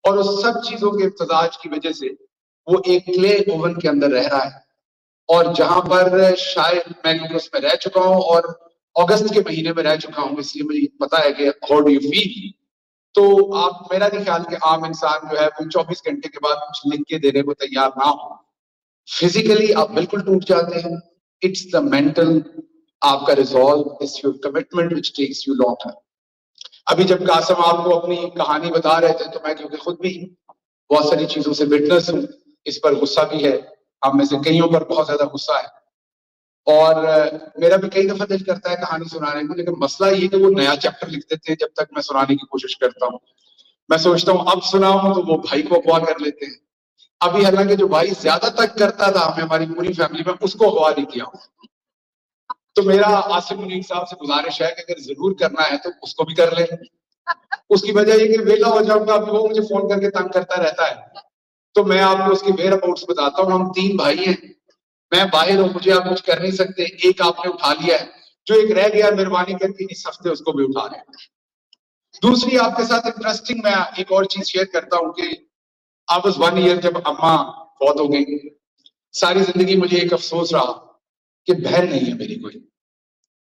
اور اس سب چیزوں کے امتزاج کی وجہ سے وہ ایک کلے اوون کے اندر رہ رہا ہے، اور جہاں پر شاید میں اس میں رہ چکا ہوں اور اگست کے مہینے میں رہ چکا ہوں، اس لیے مجھے پتا ہے کہ ہاؤ ڈو یو فیل. تو آپ، میرا نہیں خیال کہ عام انسان جو ہے وہ 24 گھنٹے کے بعد کچھ لکھ کے دینے کو تیار نہ ہو. فزیکلی آپ بالکل ٹوٹ جاتے ہیں. اٹس دا مینٹل، آپ کا resolve, it's your commitment which takes you long. ابھی جب قاسم آپ کو اپنی کہانی بتا رہے تھے تو میں کیونکہ خود بھی بہت ساری چیزوں سے وٹنس ہوں، اس پر غصہ بھی ہے، ہم میں سے کئیوں پر بہت زیادہ غصہ ہے، اور میرا بھی کئی دفعہ دل کرتا ہے کہانی سنانے کو، لیکن مسئلہ یہ کہ وہ نیا چیپٹر لکھ دیتے ہیں جب تک میں سنانے کی کوشش کرتا ہوں. میں سوچتا ہوں اب سناؤں تو وہ بھائی کو اغوا کر لیتے ہیں. ابھی حالانکہ جو بھائی زیادہ تک کرتا تھا ہمیں، ہماری پوری فیملی میں، اس کو اغوا نہیں کیا. تو میرا آصف منیر صاحب سے گزارش ہے کہ اگر ضرور کرنا ہے تو اس کو بھی کر لیں. اس کی وجہ یہ کہ ویلا ہو جاؤں گا، اب وہ مجھے فون کر کے تنگ کرتا رہتا ہے. تو میں آپ کو اس کے ویئر اباؤٹس بتاتا ہوں. ہم 3 بھائی ہیں، میں باہر ہوں، مجھے آپ کچھ کر نہیں سکتے. ایک آپ نے اٹھا لیا ہے، جو ایک رہ گیا مہربانی کر کے اس ہفتے اس کو بھی اٹھا لیں. دوسری آپ کے ساتھ انٹرسٹنگ میں ایک اور چیز شیئر کرتا ہوں کہ I was 1 year جب اماں فوت ہو گئی. ساری زندگی مجھے ایک افسوس رہا کہ بہن نہیں ہے میری کوئی،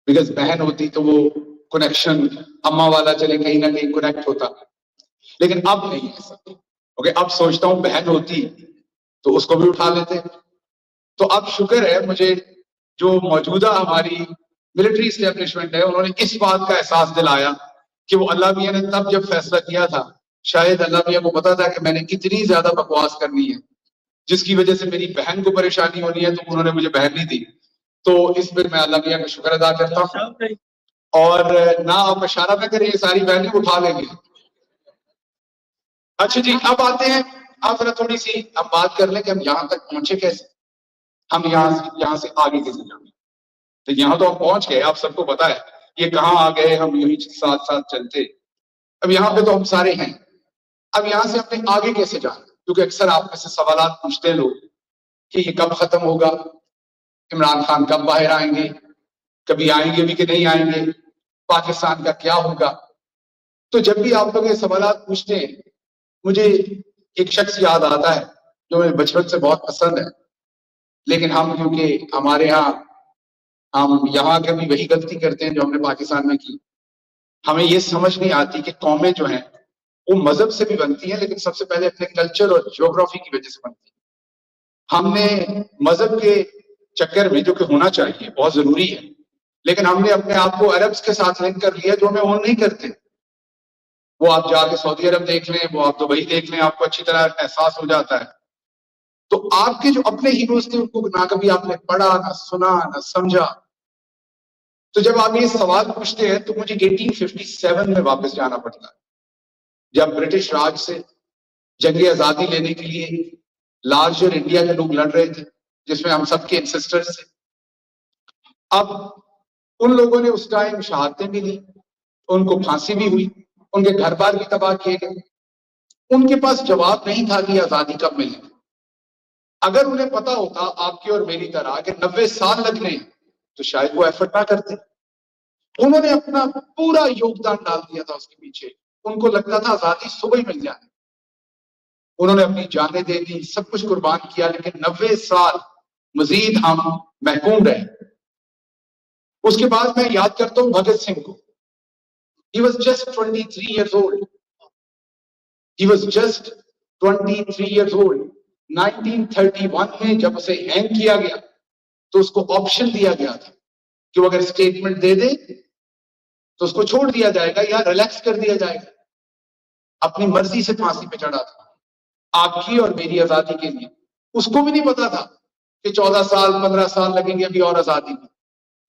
بیکاز بہن ہوتی تو وہ کنیکشن اماں والا چلے کہیں نہ کہیں کنیکٹ ہوتا، لیکن اب نہیں ہے سب. اوکے، اب سوچتا ہوں بہن ہوتی تو اس کو بھی اٹھا لیتے. تو اب شکر ہے مجھے جو موجودہ ہماری ملٹری اسٹیبلشمنٹ ہے، انہوں نے اس بات کا احساس دلایا کہ وہ اللہ میاں نے تب جب فیصلہ کیا تھا، شاید اللہ میاں کو پتا تھا کہ میں نے اتنی زیادہ بکواس کرنی ہے جس کی وجہ سے میری بہن کو پریشانی ہونی ہے، تو انہوں نے مجھے بہن نہیں دی. تو اس پر میں اللہ میاں کا شکر ادا کرتا ہوں. اور نہ آپ اشارہ نہ کریں، یہ ساری بہنیں اٹھا لیں گے. اچھا جی، اب آتے ہیں، آپ ذرا تھوڑی سی ہم بات کر لیں کہ ہم یہاں تک پہنچے کیسے، ہم یہاں سے آگے کیسے جائیں. تو یہاں تو ہم پہنچ گئے، آپ سب کو پتا ہے یہ کہاں آ گئے، ہم یوں ہی ساتھ ساتھ چلتے. اب یہاں پہ تو ہم سارے ہیں. اب یہاں سے اپنے آگے کیسے جائیں، کیونکہ اکثر آپ میں سے سوالات پوچھتے ہیں لوگ کہ یہ کب ختم ہوگا، عمران خان کب باہر آئیں گے، کبھی آئیں گے بھی کہ نہیں آئیں گے، پاکستان کا کیا ہوگا. تو جب بھی آپ لوگ یہ سوالات پوچھتے ہیں، مجھے ایک شخص یاد آتا ہے جو مجھے بچپن سے بہت پسند ہے، لیکن ہم کیونکہ ہمارے ہم یہاں کبھی وہی غلطی کرتے ہیں جو ہم نے پاکستان میں کی. ہمیں یہ سمجھ نہیں آتی کہ قومیں جو ہیں وہ مذہب سے بھی بنتی ہیں، لیکن سب سے پہلے اپنے کلچر اور جیوگرافی کی وجہ سے بنتی ہیں. ہم نے مذہب کے چکر میں، جو کہ ہونا چاہیے، بہت ضروری ہے، لیکن ہم نے اپنے آپ کو عربز کے ساتھ لنک کر لیا جو ہمیں وہ نہیں کرتے. وہ آپ جا کے سعودی عرب دیکھ لیں، وہ آپ دبئی دیکھ لیں، آپ کو اچھی طرح احساس ہو جاتا ہے. تو آپ کے جو اپنے ہیروز تھے ان کو نہ کبھی آپ نے پڑھا، نہ سنا، نہ سمجھا. تو جب آپ یہ سوال پوچھتے ہیں تو مجھے 1857 میں واپس جانا پڑتا ہے، جب برٹش راج سے جنگ آزادی لینے کے لیے لارجر انڈیا کے لوگ لڑ رہے تھے، جس میں ہم سب کے انسسٹرز تھے. اب ان لوگوں نے اس ٹائم شہادتیں بھی لی، ان کو پھانسی بھی ہوئی، ان کے گھر بار بھی تباہ کیے گئے. ان کے پاس جواب نہیں تھا کہ آزادی کب ملے. اگر انہیں پتا ہوتا آپ کی اور میری طرح کہ 90 سال لگنے ہیں تو شاید وہ ایفرٹ نہ کرتے. انہوں نے اپنا پورا یوگدان ڈال دیا تھا اس کے پیچھے. ان کو لگتا تھا آزادی صبح ہی مل جائے. انہوں نے اپنی جانیں دے دی، سب کچھ قربان کیا، لیکن 90 سال مزید ہم محکوم رہے. اس کے بعد میں یاد کرتا ہوں بھگت سنگھ کو. He was just 23 years old. He was just 23 years old. 1931 میں جب اسے ہینگ کیا گیا تو اس کو آپشن دیا گیا تھا کہ وہ اگر اسٹیٹمنٹ دے دے تو اس کو چھوڑ دیا جائے گا یا ریلیکس کر دیا جائے گا. اپنی مرضی سے پھانسی پہ چڑھا تھا آپ کی اور میری آزادی کے لیے. اس کو بھی نہیں پتا تھا کہ 14 سال 15 سال لگیں گے ابھی اور آزادی میں.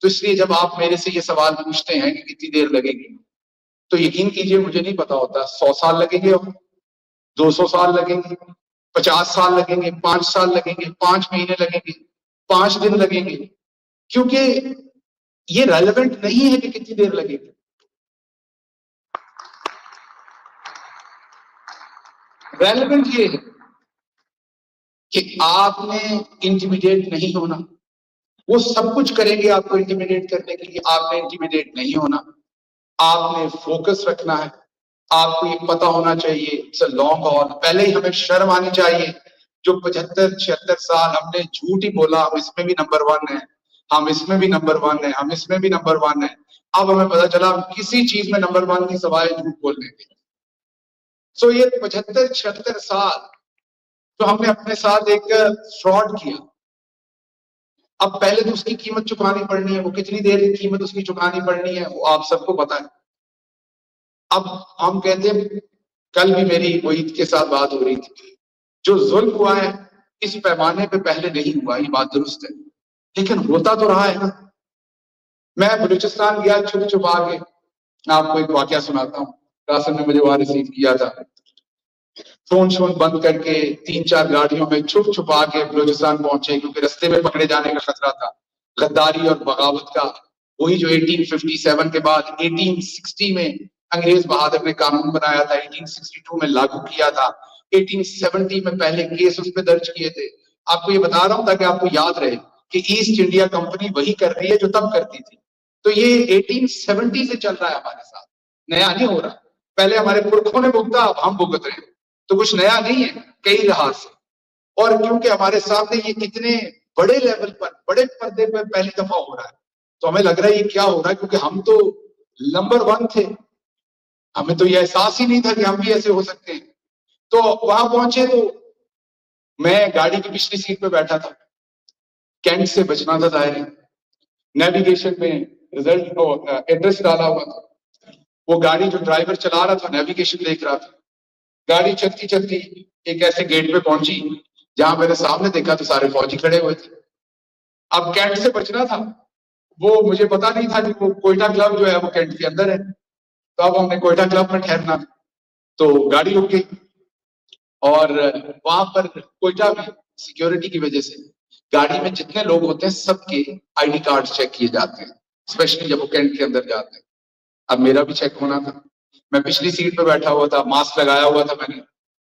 تو اس لیے جب آپ میرے سے یہ سوال پوچھتے ہیں کہ کتنی دیر لگے گی، تو یقین کیجئے مجھے نہیں پتا ہوتا. 100 سال لگیں گے، 200 سال لگیں گے، 50 سال لگیں گے، 5 سال لگیں گے، 5 مہینے لگیں گے، 5 دن لگیں گے، کیونکہ یہ ریلیونٹ نہیں ہے کہ کتنی دیر لگے گی. ریلیونٹ یہ ہے کہ آپ نے انٹیمیڈیٹ نہیں ہونا. وہ سب کچھ کریں گے آپ کو انٹیمیڈیٹ کرنے کے لیے، آپ نے انٹیمیڈیٹ نہیں ہونا. آپ نے فوکس رکھنا ہے، آپ کو یہ پتا ہونا چاہیے، اٹس اے لانگ ہال. پہلے ہی ہمیں شرم آنی چاہیے. جو 75-76 سال ہم نے جھوٹ ہی بولا، ہم اس میں بھی نمبر 1 ہیں، ہم اس میں بھی نمبر 1 ہیں، ہم اس میں بھی نمبر 1 ہیں. اب ہمیں پتا چلا ہم کسی چیز میں نمبر 1 کی سوائے جھوٹ بولنے کے. سو یہ 75-76 سال جو ہم نے اپنے ساتھ ایک فراڈ کیا، اب پہلے تو اس کی قیمت چکانی پڑنی ہے. وہ کتنی دیر کی قیمت اس کی چکانی پڑنی ہے وہ آپ سب کو پتا ہے. اب ہم کہتے ہیں، کل بھی میری معید کے ساتھ بات ہو رہی تھی، جو ظلم ہوا ہے اس پیمانے پہ پہلے نہیں ہوا، یہ بات درست ہے، لیکن ہوتا تو رہا ہے نا. میں بلوچستان گیا چھپ چھپا کے. میں آپ کو ایک واقعہ سناتا ہوں. قاسم نے مجھے وہاں ریسیو کیا تھا، فون شون بند کر کے 3-4 گاڑیوں میں چھپ چھپا کے بلوچستان پہنچے، کیونکہ رستے میں پکڑے جانے کا خطرہ تھا. غداری اور بغاوت کا وہی جو 1857 کے بعد 1860 میں انگریز بہادر نے قانون بنایا تھا، 1862 میں لاگو کیا تھا، 1870 میں پہلے کیس اس پہ درج کیے تھے. آپ کو یہ بتا رہا ہوں تاکہ آپ کو یاد رہے کہ ایسٹ انڈیا کمپنی وہی کر رہی ہے جو تب کرتی تھی. تو یہ 1870 سے چل رہا ہے ہمارے ساتھ، نیا نہیں ہو رہا. پہلے ہمارے پرکھوں نے بھگتا، اب ہم بھگت رہے ہیں. تو کچھ نیا نہیں ہے کئی لحاظ سے. اور کیونکہ ہمارے سامنے یہ کتنے بڑے لیول پر، بڑے پردے پر پہلی دفعہ ہو رہا ہے، تو ہمیں لگ رہا ہے یہ کیا ہو رہا ہے، کیونکہ ہم تو نمبر 1 تھے. ہمیں تو یہ احساس ہی نہیں تھا کہ ہم بھی ایسے ہو سکتے ہیں. تو وہاں پہنچے تو میں گاڑی کی پچھلی سیٹ پہ بیٹھا تھا. کینٹ سے بچنا تھا ظاہر ہے. نیویگیشن میں رزلٹ ایڈریس ڈالا ہوا تھا. وہ گاڑی جو ڈرائیور چلا رہا تھا نیویگیشن دیکھ رہا تھا. گاڑی چلتی چلتی ایک ایسے گیٹ پہ پہنچی جہاں میں نے سامنے دیکھا تو سارے فوجی کھڑے ہوئے تھے. اب کینٹ سے بچنا تھا، وہ مجھے پتا نہیں تھا کہ وہ کوئٹہ کلب جو ہے وہ کینٹ کے اندر ہے. تو اب ہم نے کوئٹہ کلب میں ٹھہرنا، تو گاڑی رک گئی. اور وہاں پر کوئٹہ میں سیکیورٹی کی وجہ سے گاڑی میں جتنے لوگ ہوتے ہیں سب کے آئی ڈی کارڈ چیک کیے جاتے ہیں، اسپیشلی جب وہ کینٹ کے اندر جاتے ہیں. اب میرا بھی چیک ہونا تھا. میں پچھلی سیٹ پہ بیٹھا ہوا تھا، ماسک لگایا ہوا تھا میں نے.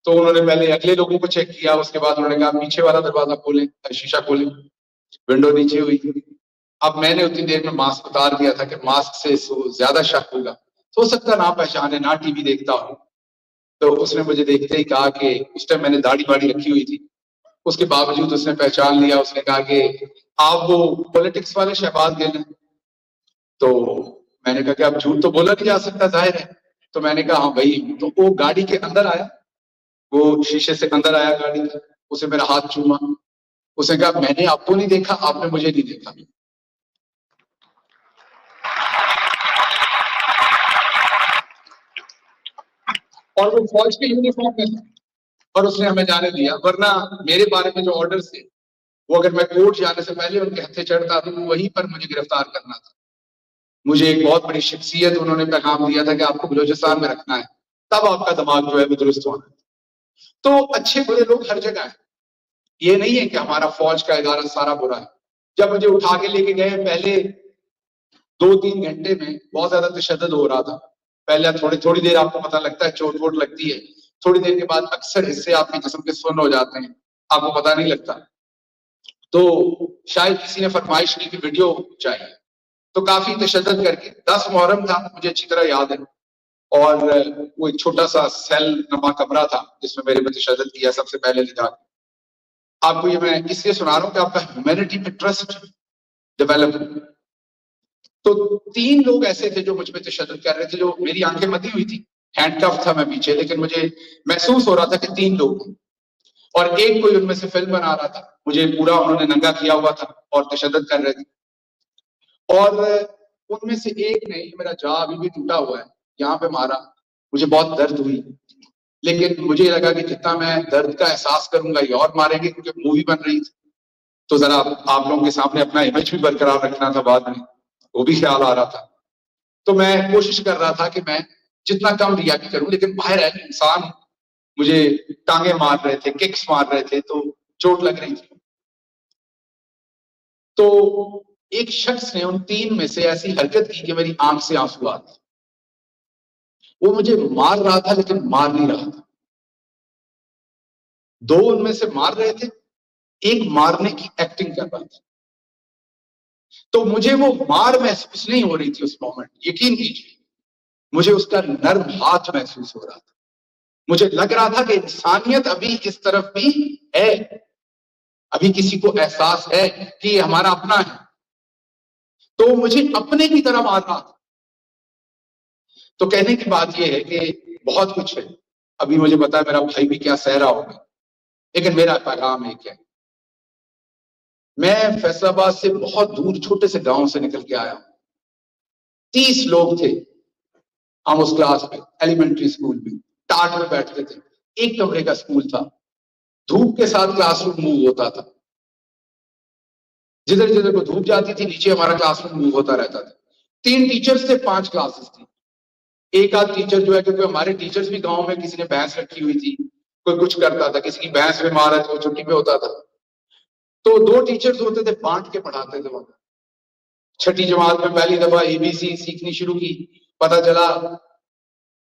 تو انہوں نے پہلے اگلے لوگوں کو چیک کیا، اس کے بعد انہوں نے کہا پیچھے والا دروازہ کھولیں، شیشہ کھولیں. ونڈو نیچے ہوئی. اب میں نے اتنی دیر میں ماسک اتار دیا تھا کہ ماسک سے زیادہ شک ہوگا. ہو سکتا نہ پہچانے، نہ ٹی وی دیکھتا ہوں. تو اس نے مجھے دیکھتے ہی کہا کہ اس ٹائم میں نے داڑھی باڑھی رکھی ہوئی تھی، اس کے باوجود اس نے پہچان لیا. اس نے کہا کہ آپ وہ پولیٹکس والے شہباز گل ہیں. تو میں نے کہا کہ اب جھوٹ تو بولا نہیں جا سکتا ظاہر ہے. تو میں نے کہا ہاں بھائی. تو وہ گاڑی کے اندر آیا، وہ شیشے سے اندر آیا گاڑی کے. اسے میرا ہاتھ چوما. اس نے کہا میں نے آپ کو نہیں دیکھا، آپ نے مجھے نہیں دیکھا. اور وہ فوج کے یونیفارم میں تھا اور اس نے ہمیں جانے دیا. ورنہ میرے بارے میں جو آرڈر تھے وہ اگر میں کورٹ جانے سے پہلے ان کے ہتھے چڑھتا تو وہیں پر مجھے گرفتار کرنا تھا. مجھے ایک بہت بڑی شخصیت انہوں نے پیغام دیا تھا کہ آپ کو بلوچستان میں رکھنا ہے، تب آپ کا دماغ جو ہے وہ درست ہونا ہے. تو اچھے برے لوگ ہر جگہ ہیں. یہ نہیں ہے کہ ہمارا فوج کا ادارہ سارا برا ہے. جب مجھے اٹھا کے لے کے گئے پہلے 2-3 گھنٹے میں بہت زیادہ تشدد ہو رہا تھا. پہلے تھوڑی دیر آپ کو پتہ لگتا ہے، چوٹ ووٹ لگتی ہے. تھوڑی دیر کے بعد اکثر حصے آپ کے جسم کے سن ہو جاتے ہیں، آپ کو پتہ نہیں لگتا. تو شاید کسی نے فرمائش کی کہ ویڈیو چاہیے، تو کافی تشدد کر کے 10 محرم تھا مجھے اچھی طرح یاد ہے. اور وہ ایک چھوٹا سا سیل نما کمرہ تھا جس میں میرے پہ تشدد کیا سب سے پہلے لے جا کے. آپ کو یہ میں اس لیے سنا رہا ہوں کہ آپ کا ہیومینٹی پہ ٹرسٹ ڈیولپ. تو 3 لوگ ایسے تھے جو مجھ پہ تشدد کر رہے تھے، جو میری آنکھیں مدی ہوئی تھی، ہینڈ کف تھا میں پیچھے، لیکن مجھے محسوس ہو رہا تھا کہ 3 لوگ ہیں. اور ایک کوئی ان میں سے فلم بنا رہا تھا، مجھے پورا انہوں نے ننگا کیا ہوا تھا اور تشدد کر رہے تھے. اور ان میں سے ایک نے، میرا جا ابھی بھی ٹوٹا ہوا ہے، یہاں پہ مارا. مجھے بہت درد ہوئی، لیکن مجھے لگا کہ جتنا میں درد کا احساس کروں گا یہ اور ماریں گے، کیونکہ مووی بن رہی تھی. تو ذرا آپ لوگوں کے سامنے اپنا امیج بھی برقرار رکھنا تھا، بعد میں وہ بھی خیال آ رہا تھا. تو میں کوشش کر رہا تھا کہ میں جتنا کم ریاکٹ کروں، لیکن باہر ہے انسان، مجھے ٹانگیں مار رہے تھے، ککس مار رہے تھے، تو چوٹ لگ رہی تھی. تو ایک شخص نے ان 3 میں سے ایسی حرکت کی کہ میری آنکھ سے آنسو آ گئے. وہ مجھے مار رہا تھا لیکن مار نہیں رہا تھا. 2 ان میں سے مار رہے تھے، ایک مارنے کی ایکٹنگ کر رہا تھا. تو مجھے وہ مار محسوس نہیں ہو رہی تھی اس مومنٹ، یقین کیجیے. مجھے اس کا نرم ہاتھ محسوس ہو رہا تھا. مجھے لگ رہا تھا کہ انسانیت ابھی اس طرف بھی ہے, ابھی کسی کو احساس ہے کہ یہ ہمارا اپنا ہے. تو مجھے اپنے کی طرف آ رہا تھا. تو کہنے کی بات یہ ہے کہ بہت کچھ ہے. ابھی مجھے پتا ہے میرا بھائی بھی کیا سہ رہا ہوگا, لیکن میرا پیغام ایک ہے. میں فیصل آباد سے بہت دور چھوٹے سے گاؤں سے نکل کے آیا ہوں. 30 لوگ تھے ہم اس کلاس میں, ایلیمنٹری اسکول میں ٹاٹ میں بیٹھتے تھے. ایک کمرے کا اسکول تھا, دھوپ کے ساتھ کلاس روم موو ہوتا تھا. جدھر جدھر کو دھوپ جاتی تھی نیچے ہمارا کلاس روم موو ہوتا رہتا تھا. 3 ٹیچرز تھے, 5 کلاسز تھی. ایک آدھ ٹیچر جو ہے, کیونکہ ہمارے ٹیچرز بھی گاؤں میں کسی نے بھینس رکھی ہوئی تھی, کوئی کچھ کرتا تھا, کسی کی بھینس میں مارا تو چھٹی پہ ہوتا تھا. تو 2 ٹیچرز ہوتے تھے, بانٹ کے پڑھاتے تھے. وہاں 6ٹھی جماعت میں پہلی دفعہ ABC سیکھنی شروع کی. پتا چلا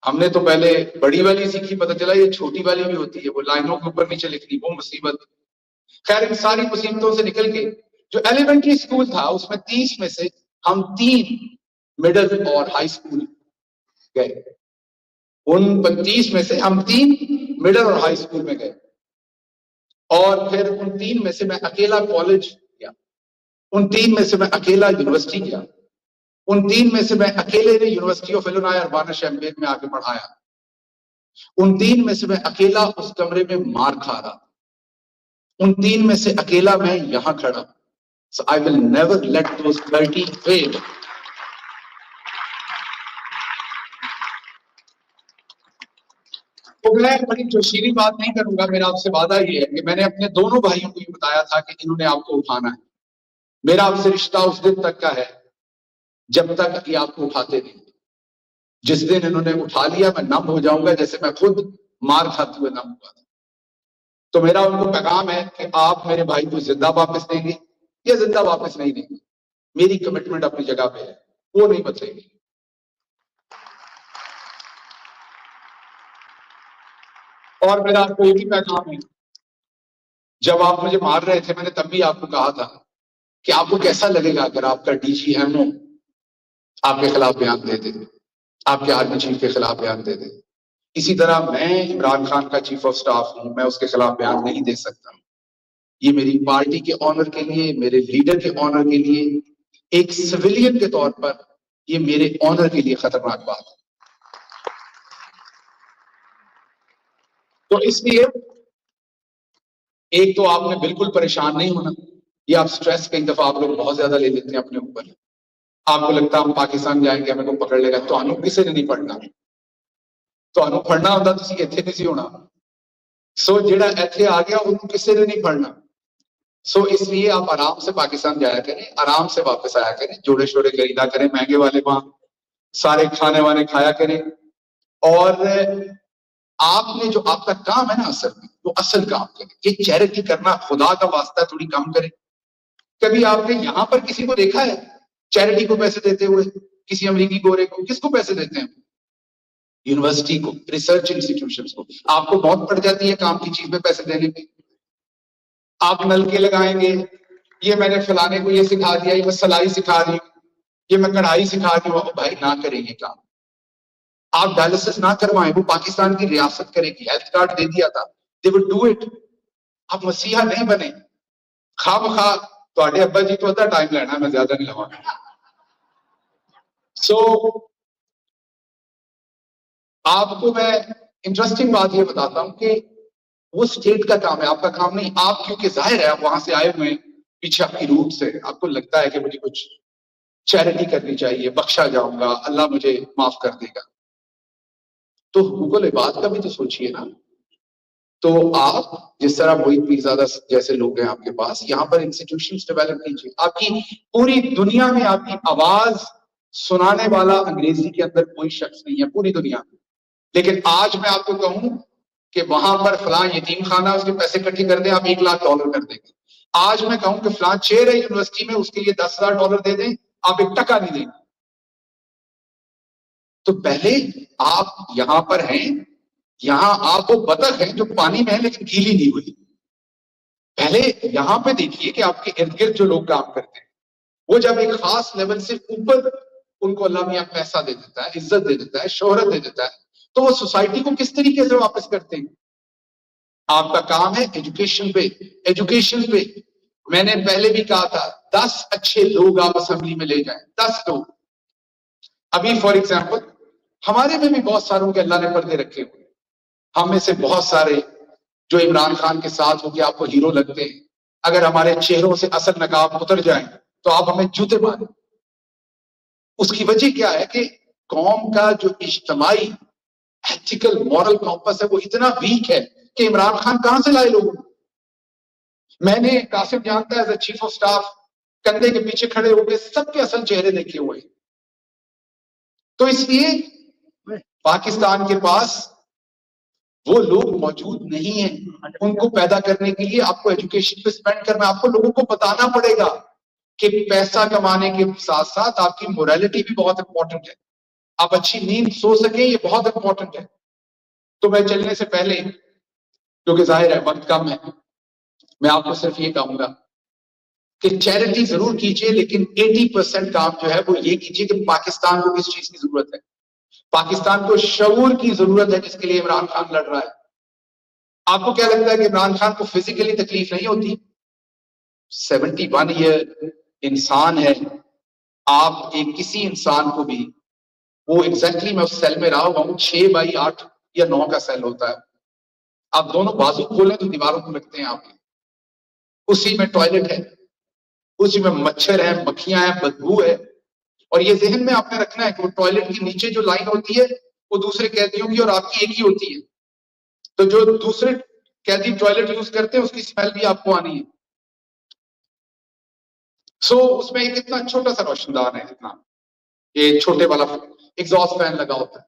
ہم نے تو پہلے بڑی والی سیکھی, پتا چلا یہ چھوٹی والی بھی ہوتی ہے, وہ لائنوں کے اوپر نیچے لکھنی, وہ مصیبت. خیر ان ساری مصیبتوں سے نکل کے جو ایلیمنٹری اسکول تھا اس میں 30 میں سے ہم 3 مڈل اور ہائی اسکول گئے. ان 25 میں سے ہم 3 مڈل اور ہائی اسکول میں گئے. اور پھر ان 3 میں سے میں اکیلا کالج گیا. ان 3 میں سے میں اکیلا یونیورسٹی گیا. ان 3 میں سے میں اکیلے نے یونیورسٹی آف ایلونائی اربانا شیمپیر میں آ کے پڑھایا. ان 3 میں سے میں اکیلا اس کمرے میں مار کھا رہا. ان 3 میں سے اکیلا میں یہاں کھڑا. So I will never let those 30 fail. تو میں بڑی جوشیلی بات نہیں کروں گا. میرا آپ سے وعدہ یہ ہے کہ میں نے اپنے دونوں بھائیوں کو یہ بتایا تھا کہ انہوں نے آپ کو اٹھانا ہے. میرا آپ سے رشتہ اس دن تک کا ہے جب تک یہ آپ کو اٹھاتے نہیں. جس دن انہوں نے اٹھا لیا میں نم ہو جاؤں گا جیسے میں خود مار کھاتے ہوئے نم ہوا تھا. تو میرا ان کو پیغام ہے کہ آپ میرے بھائی کو زندہ واپس دیں گے یا زندہ واپس نہیں دیں گے. میری کمٹمنٹ اپنی جگہ پہ ہے, وہ نہیں بدلے گی. اور میرا آپ کو یہ بھی پیغام ہے, جب آپ مجھے مار رہے تھے میں نے تب بھی آپ کو کہا تھا کہ آپ کو کیسا لگے گا اگر آپ کا DG MO آپ کے خلاف بیان دے دے, آپ کے آرمی چیف کے خلاف بیان دے دے. اسی طرح میں عمران خان کا چیف آف سٹاف ہوں, میں اس کے خلاف بیان نہیں دے سکتا ہوں. یہ میری پارٹی کے آنر کے لیے, میرے لیڈر کے آنر کے لیے, ایک سویلین کے طور پر یہ میرے آنر کے لیے خطرناک بات ہے. تو اس لیے ایک تو آپ نے بالکل پریشان نہیں ہونا. یہ آپ سٹریس کئی دفعہ آپ لوگ بہت زیادہ لے لیتے ہیں اپنے اوپر. آپ کو لگتا ہے ہم پاکستان جائیں گے ہمیں کو پکڑ لے گا. تو ہم کسی نے نہیں پڑھنا. تو ہم پڑھنا ہوتا تو اتنے نہیں سی ہونا. سو جڑا ایتھے آ گیا وہ کسی نے نہیں پڑھنا. سو اس لیے آپ آرام سے پاکستان جایا کریں, آرام سے واپس آیا کریں, جوڑے شوڑے خریدا کریں مہنگے والے, وہاں سارے کھانے وانے کھایا کریں. اور آپ نے جو آپ کا کام ہے نا اصل میں وہ اصل کام کریں. یہ چیریٹی کرنا خدا کا واسطہ تھوڑی کم کریں. کبھی آپ نے یہاں پر کسی کو دیکھا ہے چیریٹی کو پیسے دیتے ہوئے؟ کسی امریکی گورے کو کس کو پیسے دیتے ہیں؟ یونیورسٹی کو, ریسرچ انسٹیٹیوشنز کو. آپ کو بہت پڑ جاتی ہے کام کی چیز میں پیسے دینے میں. آپ نلکے لگائیں گے, یہ میں نے فلانے کو یہ سکھا دیا, یہ میں سلائی سکھا دی, یہ میں کڑھائی سکھا دی. بھائی نہ کریں یہ کام. آپ ڈائلسس نہ کروائیں, وہ پاکستان کی ریاست کرے گی. ہیلتھ کارڈ دے دیا تھا, they would do it. آپ مسیحا نہیں بنے. خواہ بخواہ تھوڑے ابا جی تو ادھا ٹائم لینا, میں زیادہ نہیں لوا. سو آپ کو میں انٹرسٹنگ بات یہ بتاتا ہوں کہ وہ اسٹیٹ کا کام ہے, آپ کا کام نہیں. آپ کیونکہ ظاہر ہے آپ وہاں سے آئے ہوئے ہیں پیچھے آپ کی روٹ سے, آپ کو لگتا ہے کہ مجھے کچھ چیریٹی کرنی چاہیے, بخشا جاؤں گا, اللہ مجھے معاف کر دے گا. تو حقوق العباد کا بھی تو سوچئے نا. تو آپ جس طرح محیط پیرزادہ جیسے لوگ ہیں آپ کے پاس, یہاں پر انسٹیٹیوشنز ڈیولپ کیجیے. آپ کی پوری دنیا میں آپ کی آواز سنانے والا انگریزی کے اندر کوئی شخص نہیں ہے پوری دنیا میں. لیکن آج میں آپ کو کہوں کہ وہاں پر فلاں یتیم خانہ, اس کے پیسے اکٹھے کر دیں, آپ $1,00,000 کر دیں گے. آج میں کہوں کہ فلاں چیئر ہے یونیورسٹی میں, اس کے لیے $10,000 دے دیں, آپ $1 نہیں دیں گے. تو پہلے آپ یہاں پر ہیں, یہاں آپ وہ بطخ ہیں جو پانی میں ہیں لیکن گیلی نہیں ہوئی. پہلے یہاں پہ دیکھیے کہ آپ کے ارد گرد جو لوگ کام کرتے ہیں وہ جب ایک خاص لیول سے اوپر ان کو اللہ میاں پیسہ دے دیتا ہے, عزت دے دیتا ہے, شہرت دے دیتا ہے, تو وہ سوسائٹی کو کس طریقے سے واپس کرتے ہیں؟ آپ کا کام ہے ایجوکیشن پہ, ایجوکیشن پہ. میں نے پہلے بھی کہا تھا 10 اچھے لوگ آپ اسمبلی میں لے جائیں, 10 لوگ. ابھی فار ایگزامپل ہمارے میں بھی بہت ساروں کے اللہ نے پردے رکھے ہوئے, ہم میں سے بہت سارے جو عمران خان کے ساتھ ہو کے آپ کو ہیرو لگتے ہیں, اگر ہمارے چہروں سے اصل نقاب اتر جائیں تو آپ ہمیں جوتے ماریں. اس کی وجہ کیا ہے کہ قوم کا جو اجتماعی ایتھیکل مورل کمپس ہے وہ اتنا ویک ہے کہ عمران خان کہاں سے لائے لوگوں. میں نے قاسم جانتا ہے as a chief of staff کندھے کے پیچھے کھڑے ہو کے سب کے اصل چہرے دیکھے ہوئے. تو اس لیے پاکستان کے پاس وہ لوگ موجود نہیں ہیں. ان کو پیدا کرنے کے لیے آپ کو ایجوکیشن پہ سپینڈ کرنا, آپ کو لوگوں کو بتانا پڑے گا کہ پیسہ کمانے کے ساتھ ساتھ آپ کی موریلٹی بھی بہت امپورٹنٹ ہے, آپ اچھی نیند سو سکیں, یہ بہت امپورٹنٹ ہے. تو میں چلنے سے پہلے, کیونکہ ظاہر ہے وقت کم ہے, میں آپ کو صرف یہ کہوں گا کہ چیریٹی ضرور کیجئے, لیکن 80% کام جو ہے وہ یہ کیجئے کہ پاکستان کو کس چیز کی ضرورت ہے. پاکستان کو شعور کی ضرورت ہے, جس کے لیے عمران خان لڑ رہا ہے. آپ کو کیا لگتا ہے کہ عمران خان کو فزیکلی تکلیف نہیں ہوتی؟ 71 ایئر انسان ہے. آپ ایک کسی انسان کو بھی, وہ ایگزیکٹلی میں اس سیل میں رہا ہوا ہوں, 6x8 یا 9 کا سیل ہوتا ہے. آپ دونوں بازو کھولیں تو دیواروں کو لگتے ہیں آپ کے. اسی میں ٹوائلٹ ہے, اسی میں مچھر ہیں, مکھیاں ہیں, بدبو ہے. اور یہ ذہن میں آپ نے رکھنا ہے کہ وہ ٹوائلٹ کے نیچے جو لائن ہوتی ہے وہ دوسرے قیدیوں کی اور آپ کی ایک ہی ہوتی ہے. تو جو دوسرے قیدی ٹوائلٹ یوز کرتے ہیں اس کی اسمیل بھی آپ کو آنی ہے. سو اس میں ایک اتنا چھوٹا سا روشن دان ہے, اتنا یہ چھوٹے والا ایگزاسٹ فین لگا ہوتا ہے,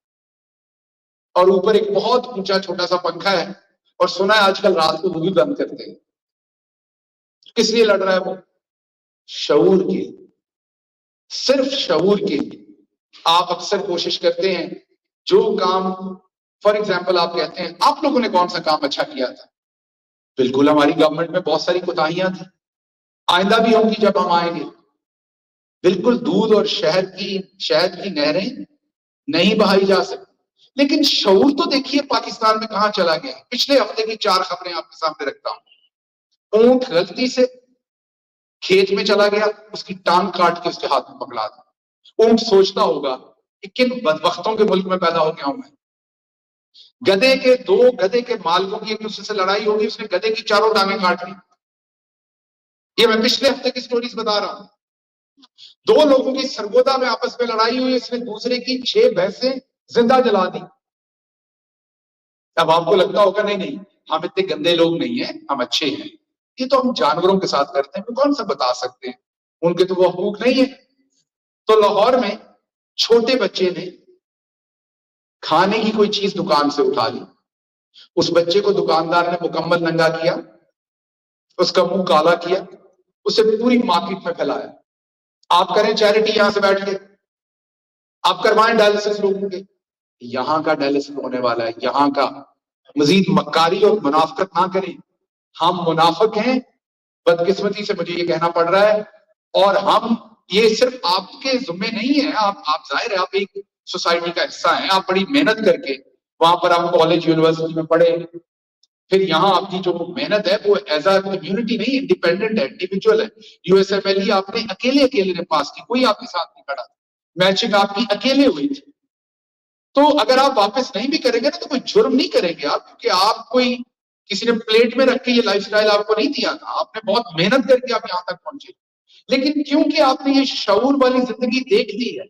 اور اوپر ایک بہت اونچا چھوٹا سا پنکھا ہے, اور سنا ہے آج کل رات کو وہ بھی بند کرتے ہیں. کس لیے لڑ رہا ہے وہ؟ شعور کے, صرف شعور کے. آپ اکثر کوشش کرتے ہیں جو کام, فار ایگزامپل آپ کہتے ہیں آپ لوگوں نے کون سا کام اچھا کیا تھا؟ بالکل ہماری گورنمنٹ میں بہت ساری کوتاہیاں تھیں, آئندہ بھی ہوں گی جب ہم آئیں گے. بالکل دودھ اور شہد کی نہریں نہیں بہائی جا سکتی, لیکن شعور تو دیکھیے پاکستان میں کہاں چلا گیا. پچھلے ہفتے کی 4 خبریں آپ کے سامنے رکھتا ہوں. اونٹ غلطی سے کھیت میں چلا گیا, اس کی ٹانگ کاٹ کے اس کے ہاتھ میں پکڑا دیا. اونٹ سوچتا ہوگا کہ کن بدبختوں کے ملک میں پیدا ہو گیا ہوں میں. دو گدھے کے مالکوں کی ایک دوسرے سے لڑائی ہوگی, اس نے گدھے کی 4 ٹانگیں کاٹ لی. یہ میں پچھلے ہفتے کی سٹوریز بتا رہا ہوں. 2 لوگوں کی سرگودا میں آپس میں لڑائی ہوئی, اس نے دوسرے کی 6 بھینسیں زندہ جلا دی. اب آپ کو لگتا ہوگا نہیں ہم اتنے گندے لوگ نہیں ہیں, ہم اچھے ہیں, یہ تو ہم جانوروں کے ساتھ کرتے ہیں, وہ کون سا بتا سکتے ہیں, ان کے تو وہ حقوق نہیں ہے. تو لاہور میں چھوٹے بچے نے کھانے کی کوئی چیز دکان سے اٹھا لی. اس بچے کو دکاندار نے مکمل ننگا کیا, اس کا منہ کالا کیا, اسے پوری مارکیٹ میں پھیلایا. آپ کریں چیریٹی یہاں سے بیٹھ کے, آپ کروائیں ڈائلسس لوگوں کے. یہاں کا ڈائلسس ہونے والا ہے, یہاں کا. مزید مکاری اور منافقت نہ کریں. ہم منافق ہیں, بدقسمتی سے مجھے یہ کہنا پڑ رہا ہے, اور ہم یہ صرف آپ کے ذمے نہیں ہے. آپ ظاہر ہے آپ ایک سوسائٹی کا حصہ ہیں, آپ بڑی محنت کر کے وہاں پر آپ کالج یونیورسٹی میں پڑھے, پھر یہاں آپ کی جو محنت ہے وہ ایز اے کمیونٹی نہیں, انڈیپینڈنٹ ہے, انڈیویجول ہے. یو ایس ایف ایل آپ نے اکیلے نے پاس کی, کوئی آپ کے ساتھ نہیں کھڑا. میچنگ آپ کی اکیلے ہوئی تھی. تو اگر آپ واپس نہیں بھی کریں گے نا تو کوئی جرم نہیں کریں گے آپ, کیونکہ آپ کوئی کسی نے پلیٹ میں رکھ کے یہ لائف سٹائل آپ کو نہیں دیا تھا, آپ نے بہت محنت کر کے آپ یہاں تک پہنچے. لیکن کیونکہ آپ نے یہ شعور والی زندگی دیکھ لی ہے,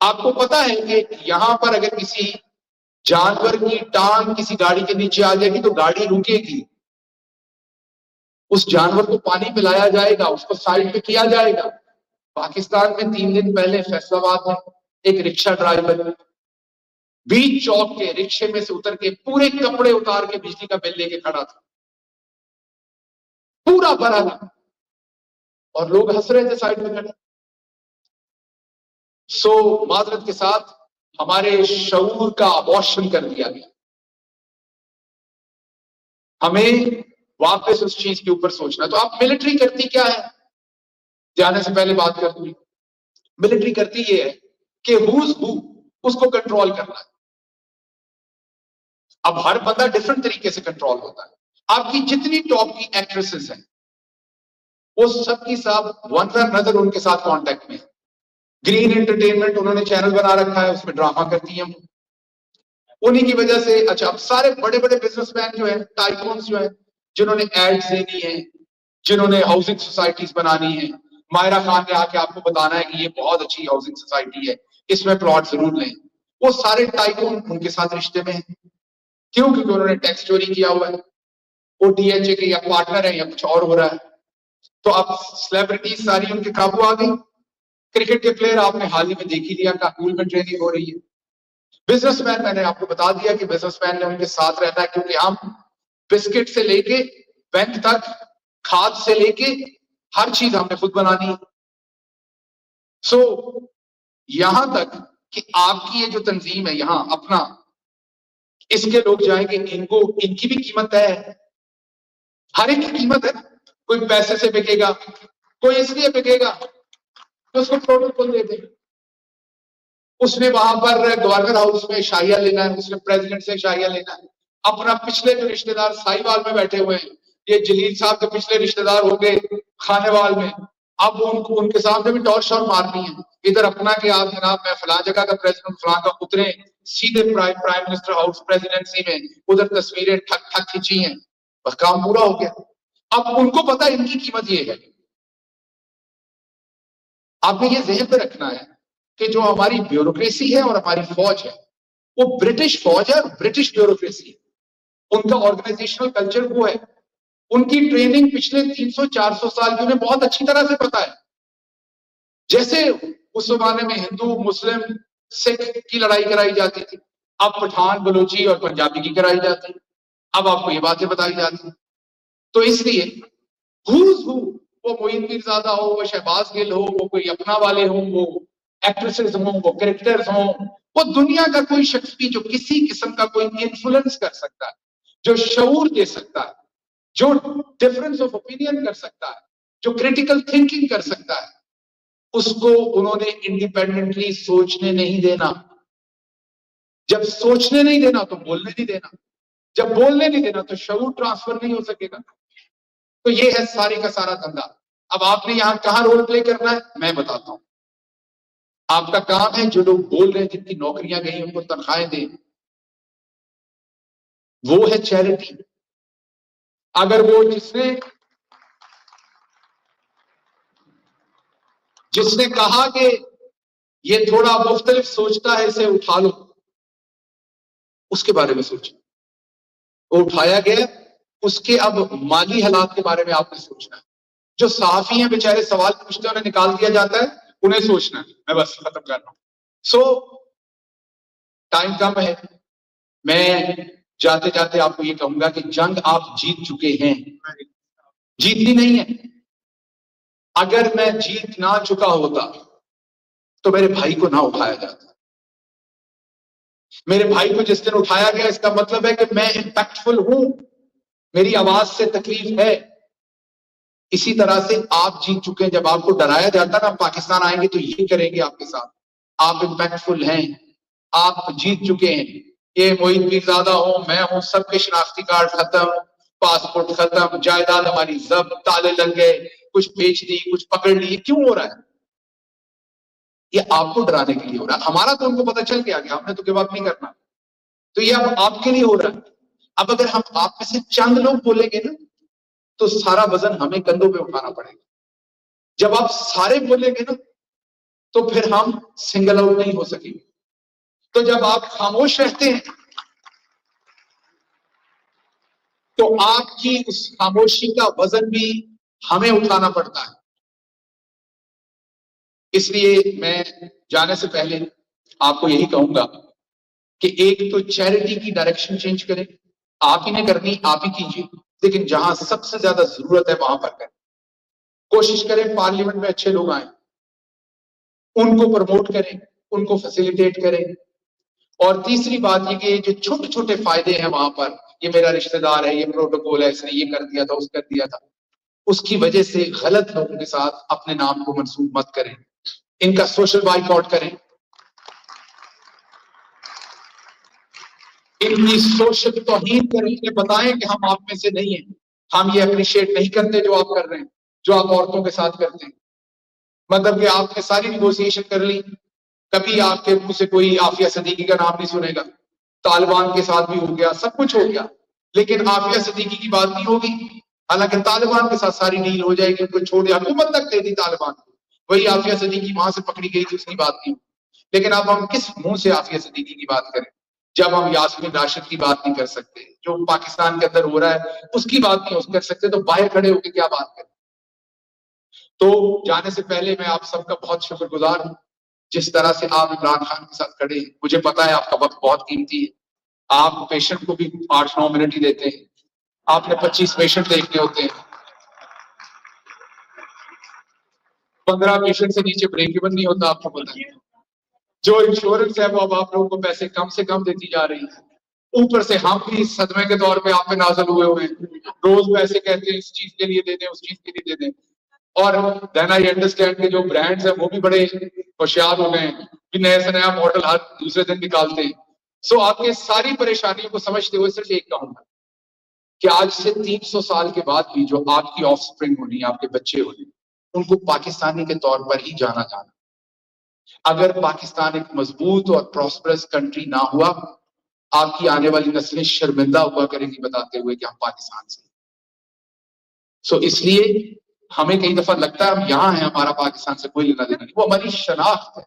آپ کو پتا ہے کہ یہاں پر اگر کسی جانور کی ٹانگ کسی گاڑی کے نیچے آ جائے گی تو گاڑی رکے گی, اس جانور کو پانی پلایا جائے گا, اس کو سائڈ پہ کیا جائے گا. پاکستان میں 3 دن پہلے فیصل آباد میں ایک رکشہ ڈرائیور بیچ چوک کے رکشے میں سے اتر کے پورے کپڑے اتار کے بجلی کا بل لے کے کھڑا تھا, پورا بھرا تھا, اور لوگ ہنس رہے تھے سائڈ میں کھڑے. سو معذرت کے ساتھ ہمارے شعور کا ابارشن کر دیا گیا. ہمیں واپس اس چیز کے اوپر سوچنا. تو آپ ملٹری کرتی کیا ہے, جانے سے پہلے بات کر دوں, ملٹری کرتی یہ ہے کہ who's who اس کو کنٹرول کرنا ہے. اب ہر بندہ ڈفرنٹ طریقے سے کنٹرول ہوتا ہے. آپ کی جتنی ٹاپ کی ایکٹریسز ہیں وہ سب کی سب ون وے نظر ان کے ساتھ کانٹیکٹ میں. گرین انٹرٹینمنٹ انہوں نے چینل بنا رکھا ہے, اس میں ڈرامہ کرتی ہیں. انہی کی وجہ سے اچھا اب سارے بڑے بڑے بزنس مین جو ہیں, ٹائکونز جو ہیں, جنہوں نے ایڈز دینی ہے, جنہوں نے ہاؤسنگ سوسائٹیز بنانی ہے, ماہرہ خان نے آ کے آپ کو بتانا ہے کہ یہ بہت اچھی ہاؤسنگ سوسائٹی ہے, اس میں پلاٹ ضرور لیں, وہ سارے ٹائکون ان کے ساتھ رشتے میں ہیں. کیوں؟ کیونکہ انہوں نے ٹیکس چوری کیا ہوا ہے, وہ ڈی ایچ اے کے یا پارٹنر ہیں یا کچھ اور ہو رہا ہے. تو اب سیلیبریٹیز ساری ان کے قابو آ گئی. کرکٹ کے پلیئر آپ نے حال ہی میں دیکھ ہی لیا, کابل میں ٹریننگ ہو رہی ہے. بزنس مین میں نے آپ کو بتا دیا کہ بزنس مین نے ان کے ساتھ رہنا ہے, کیونکہ ہم بسکٹ سے لے کے بینک تک, کھاد سے لے کے ہر چیز ہم نے خود بنانی ہے. سو یہاں تک کہ آپ کی یہ جو تنظیم ہے یہاں اپنا, اس کے لوگ جائیں گے, ان کی بھی قیمت ہے, ہر ایک کی قیمت ہے. کوئی پیسے سے بکے گا, کوئی اس لیے بکے گا تو اس کو پروٹوکول دے دیں. اس نے وہاں پر گورنر ہاؤس میں شاہیہ لینا ہے, اس نے پریزیڈنٹ سے شاہیہ لینا ہے. اپنا پچھلے جو رشتہ دار سائی وال میں بیٹھے ہوئے ہیں, یہ جلیل صاحب کے پچھلے رشتہ دار ہو گئے کھانے وال میں, اب ان کے سامنے بھی ٹور شور مارنی ہے. ادھر اپنا کہ آپ جناب میں فلاں جگہ کا پریزیڈنٹ, فلاں کا اترے سیدھے پرائم منسٹر ہاؤس پریزیڈنسی میں, ادھر تصویریں ٹھک ٹھک کھینچی ہیں, بس کام پورا ہو گیا. اب ان کو پتا ان کی قیمت یہ ہے. آپ نے یہ ذہن پہ رکھنا ہے کہ جو ہماری بیوروکریسی ہے اور ہماری فوج ہے وہ برٹش فوج ہے اور برٹش بیوروکریسی ہے. ان کا آرگنائزیشنل کلچر وہ ہے, ان کی ٹریننگ پچھلے 300-400 سال کی انہیں بہت اچھی طرح سے پتا ہے. جیسے اس زمانے میں ہندو مسلم سکھ کی لڑائی کرائی جاتی تھی, اب پٹھان بلوچی اور پنجابی کی کرائی جاتی, اب آپ کو یہ باتیں بتائی جاتی. تو اس لیے وہ معین پیرزادہ ہو, وہ شہباز گل ہو, وہ کوئی اپنا والے ہوں, وہ ایکٹریسز ہوں, وہ کریکٹرز ہوں, وہ دنیا کا کوئی شخص بھی جو کسی قسم کا کوئی انفلوئنس کر سکتا ہے, جو شعور دے سکتا ہے, جو ڈفرنس آف اوپینین کر سکتا ہے, جو کریٹیکل تھنکنگ کر سکتا ہے, اس کو انہوں نے انڈیپینڈنٹلی سوچنے نہیں دینا. جب سوچنے نہیں دینا تو بولنے نہیں دینا, جب بولنے نہیں دینا تو شعور ٹرانسفر نہیں ہو سکے گا. تو یہ ہے ساری کا سارا دھندا. اب آپ نے یہاں کہاں رول پلے کرنا ہے میں بتاتا ہوں. آپ کا کام ہے جو لوگ بول رہے ہیں, جن کی نوکریاں گئی ان کو تنخواہیں دیں, وہ ہے چیریٹی. اگر وہ جس نے کہا کہ یہ تھوڑا مختلف سوچتا ہے اسے اٹھا لو, اس کے بارے میں سوچیں. وہ اٹھایا گیا, اس کے اب مالی حالات کے بارے میں آپ نے سوچنا ہے. جو صحافی ہیں بیچارے سوال پوچھتے ہیں, انہیں نکال دیا جاتا ہے, انہیں سوچنا ہے. میں بس ختم کر رہا ہوں. سو ٹائم کم ہے, میں جاتے جاتے آپ کو یہ کہوں گا کہ جنگ آپ جیت چکے ہیں, جیتنی نہیں ہے. اگر میں جیت نہ چکا ہوتا تو میرے بھائی کو نہ اٹھایا جاتا. میرے بھائی کو جس دن اٹھایا گیا اس کا مطلب ہے کہ میں امپیکٹفل ہوں, میری آواز سے تکلیف ہے. اسی طرح سے آپ جیت چکے ہیں. جب آپ کو ڈرایا جاتا نا پاکستان آئیں گے تو یہ کریں گے آپ کے ساتھ, آپ امپیکٹفل ہیں, آپ جیت چکے ہیں. یہ معین پیرزادہ ہوں, میں ہوں, سب کے شناختی کارڈ ختم, پاسپورٹ ختم, جائیداد ہماری ضبط, تالے لگ گئے, کچھ بیچ دی, کچھ پکڑ لی. کیوں ہو رہا ہے؟ یہ آپ کو ڈرانے کے لیے ہو رہا ہے. ہمارا تو ان کو پتہ چل گیا کہ ہم نے تو گیو اپ نہیں کرنا, تو یہ اب آپ کے لیے ہو رہا ہے. اب اگر ہم آپ میں سے چند لوگ بولیں گے نا تو سارا وزن ہمیں کندھوں پہ اٹھانا پڑے گا. جب آپ سارے بولیں گے نا تو پھر ہم سنگل آؤٹ نہیں ہو سکیں گے. تو جب آپ خاموش رہتے ہیں تو آپ کی اس خاموشی کا وزن بھی ہمیں اٹھانا پڑتا ہے. اس لیے میں جانے سے پہلے آپ کو یہی کہوں گا کہ ایک تو چیریٹی کی ڈائریکشن چینج کریں. آپ ہی نے کرنی, آپ ہی کیجیے, لیکن جہاں سب سے زیادہ ضرورت ہے وہاں پر کریں. کوشش کریں پارلیمنٹ میں اچھے لوگ آئیں, ان کو پروموٹ کریں, ان کو فیسیلیٹیٹ کریں. اور تیسری بات یہ کہ جو چھوٹے چھوٹے فائدے ہیں وہاں پر, یہ میرا رشتہ دار ہے, یہ پروٹوکول ہے, اس نے یہ کر دیا تھا, اس کر دیا تھا, اس کی وجہ سے غلط لوگوں کے ساتھ اپنے نام کو منسوب مت کریں. ان کا سوشل بائیکاٹ کریں, ان کی سوشل توہین کریں, انہیں بتائیں کہ ہم آپ میں سے نہیں ہیں, ہم یہ اپریشیٹ نہیں کرتے جو آپ کر رہے ہیں, جو آپ عورتوں کے ساتھ کرتے ہیں. مطلب کہ آپ نے ساری نیگوسیشن کر لی, کبھی آپ کے منہ سے کوئی عافیہ صدیقی کا نام نہیں سنے گا, طالبان کے ساتھ بھی ہو گیا, سب کچھ ہو گیا, لیکن عافیہ صدیقی کی بات نہیں ہوگی. حالانکہ طالبان کے ساتھ ساری ڈیل ہو جائے گی, ان کو چھوڑ دیا, حکومت تک دے دی طالبان کو, وہی عافیہ صدیقی وہاں سے پکڑی گئی تھی, اس کی بات نہیں. لیکن اب ہم کس منہ سے عافیہ صدیقی کی بات کریں جب ہم یاسمین راشد کی بات نہیں کر سکتے, جو پاکستان کے اندر ہو رہا ہے اس کی بات نہیں کر سکتے, تو باہر کھڑے ہو کے کیا بات کریں. تو جانے سے پہلے میں آپ سب کا بہت شکر گزار ہوں, جس طرح سے آپ عمران خان کے ساتھ کھڑے ہیں. مجھے پتا ہے آپ کا وقت بہت قیمتی ہے, آپ پیشنٹ کو بھی 8-9 منٹ ہی دیتے ہیں, آپ نے 25 پیشنٹ دیکھنے ہوتے ہیں, 15 پیشنٹ سے نیچے بریک ایون نہیں ہوتا, آپ کو پتا ہے. جو انشورنس ہے وہ اب آپ لوگوں کو پیسے کم سے کم دیتی جا رہی ہے, اوپر سے ہم بھی صدمے کے طور پہ آپ پہ نازل ہوئے ہیں, روز پیسے کہتے ہیں اس چیز کے لیے دے دیں, اس چیز کے لیے دے دیں. اور دین آئی انڈرسٹینڈ کے جو برانڈز ہیں وہ بھی بڑے ہوشیار ہو گئے ہیں, کہ نئے سے نیا ماڈل ہر دوسرے دن نکالتے ہیں. سو آپ کے ساری پریشانیوں کو سمجھتے ہوئے صرف ایک کہوں گا کہ آج سے 300 سال کے بعد بھی جو آپ کی آف سپرنگ ہونی, آپ کے بچے ہونی, ان کو پاکستانی کے طور پر ہی جانا جانا. اگر پاکستان ایک مضبوط اور پراسپرس کنٹری نہ ہوا, آپ کی آنے والی نسلیں شرمندہ ہوا کریں گی بتاتے ہوئے کہ ہم پاکستان سے. سو اس لیے ہمیں کئی دفعہ لگتا ہے ہم یہاں ہیں, ہمارا پاکستان سے کوئی لینا دینا نہیں, وہ ہماری شناخت ہے,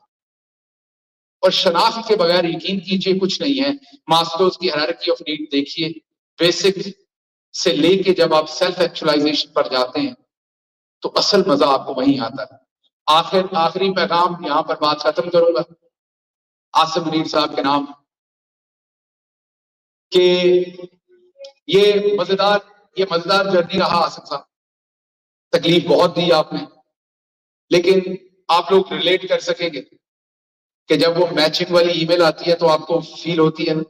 اور شناخت کے بغیر یقین کیجئے کچھ نہیں ہے. ماسلوز کی ہیرارکی آف نیڈ دیکھیے, بیسک سے لے کے جب آپ سیلف ایکچولائزیشن پر جاتے ہیں تو اصل مزہ آپ کو وہیں آتا ہے. آخری پیغام یہاں پر بات ختم کروں گا عاصم منیر صاحب کے نام, کہ یہ مزیدار جرنی رہا عاصم صاحب, تکلیف بہت دی آپ نے, لیکن آپ لوگ ریلیٹ کر سکیں گے کہ جب وہ میچنگ والی ای میل آتی ہے تو آپ کو فیل ہوتی ہے نا,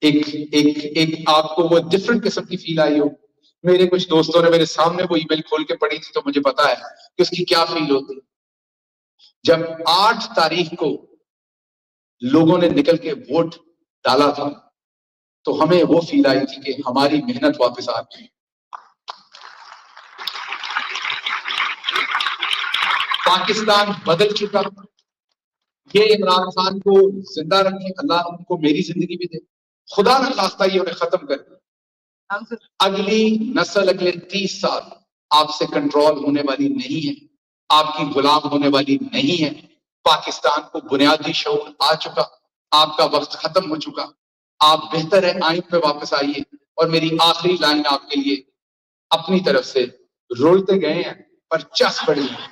ایک آپ کو وہ ڈفرنٹ قسم کی فیل آئی ہو. میرے کچھ دوستوں نے میرے سامنے وہ ای میل کھول کے پڑھی تھی تو مجھے پتا ہے کہ اس کی کیا فیل ہوتی. جب 8 تاریخ کو لوگوں نے نکل کے ووٹ ڈالا تھا تو ہمیں وہ فیل آئی تھی کہ ہماری محنت واپس آ گئی. پاکستان بدل چکا. یہ عمران خان کو زندہ رکھے, اللہ ان کو میری زندگی بھی دے, خدا نہ خواستہ یہ انہیں ختم کر دے. اگلی نسل اگلے 30 سال آپ سے کنٹرول ہونے والی نہیں ہے, آپ کی غلام ہونے والی نہیں ہے. پاکستان کو بنیادی شعور آ چکا, آپ کا وقت ختم ہو چکا. آپ بہتر ہے آئین پہ واپس آئیے. اور میری آخری لائن آپ کے لیے اپنی طرف سے, رولتے گئے ہیں پر چس پڑی ہے.